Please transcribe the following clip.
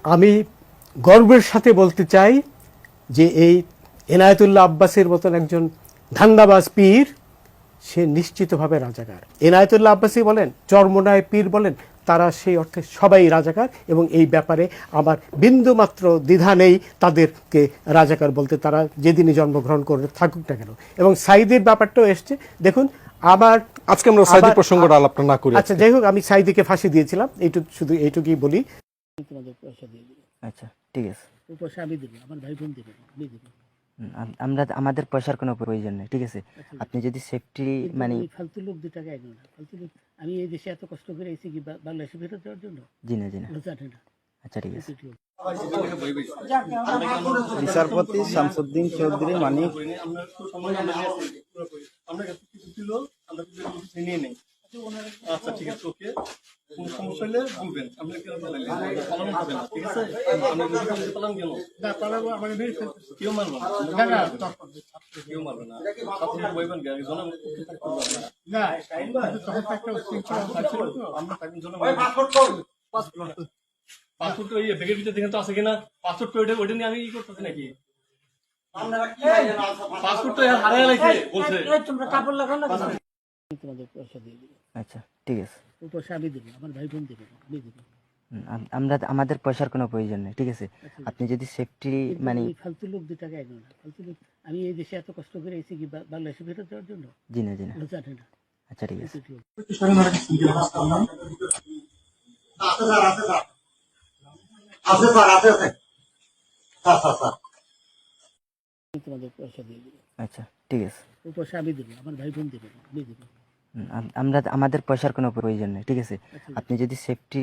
আমি গর্বের সাথে বলতে চাই যে এই এনায়েতুল্লাহ আব্বাসের মতন একজন ধান্দাবাজ পীর সে নিশ্চিতভাবে রাজাকার। এনায়েতুল্লাহ আব্বাসী বলেন, চরমোনায় পীর বলেন, তারা সেই অর্থে সবাই রাজাকার এবং এই ব্যাপারে আমার বিন্দুমাত্র দ্বিধা নেই তাদেরকে রাজাকার বলতে, তারা যেদিনই জন্মগ্রহণ করে থাকুক না কেন। এবং সাইদির ব্যাপারটাও এসছে, দেখুন আমার আজকে আমরা সাইদি প্রসঙ্গটা আলাপটা না করি। আচ্ছা যাই হোক, আমি সাইদিকে ফাঁসি দিয়েছিলাম, শুধু এইটুকুই বলি। তোমাদের পয়সা দিয়ে দেবো। আচ্ছা ঠিক আছে, ওই পয়সা আমি দেবো, আমার ভাই বোন দেবে, আমি দেবো। আমরা আমাদের পয়সার কোনো প্রয়োজন নেই, ঠিক আছে? আপনি যদি সেফটি মানে ফালতু লোক 2 টাকা এগো না, ফালতু লোক। আমি এই দেশে এত কষ্ট করে এসেছি কি বাংলাদেশে ফেরত দেওয়ার জন্য? জি না জানে না। আচ্ছা ঠিক আছে। বিচারপতি শামসুদ্দিন চৌধুরী মানিক আচ্ছা ঠিক আছে, ওকে। কোন সমস্যা হলে বলবেন, আমরা কেউ পালন হবে না, ঠিক আছে? আমরা পালন কেন না পালাবো, আমাকে মেরে ফেলতে কেউ মারবে না, কেউ মারবে না। আপনি বলবেন কি আগে জনগণ না তখন একটা শৃঙ্খলা ছিল তো, আমরা তাই জন্য পাসপোর্ট ওই ব্যাগের ভিতরে দেখেন তো আছে কিনা, পাসপোর্ট ওইটা নিয়ে আমি ই করতেছি নাকি? পাসপোর্ট তো হারিয়ে গেছে বলছে। তোমরা কাপড় লাগাও না, তোমাদের পয়সা দিয়ে দেবো। আচ্ছা ঠিক আছে, ওই পয়সা আমি দেবো, আমার ভাই বোন দেবে, আমি দেবো। আমরা আমাদের পয়সার কোনো প্রয়োজন নেই, ঠিক আছে? আপনি যদি সেফটি মানে ফালতু লোক 2 টাকা এগো না, ফালতু লোক। আমি এই দেশে এত কষ্ট করে এসেছি কি বাংলাদেশে ফেরত দেওয়ার জন্য? জি না জানে না। আচ্ছা ঠিক আছে। তোমাদের পয়সা দিয়ে দেবো। আচ্ছা ঠিক আছে, ওই পয়সা আমি দেবো, আমার ভাই বোন দেবে, আমি দেবো। আমরা আমাদের পয়সার কোনো প্রয়োজন নেই, ঠিক আছে? আপনি যদি সেফটি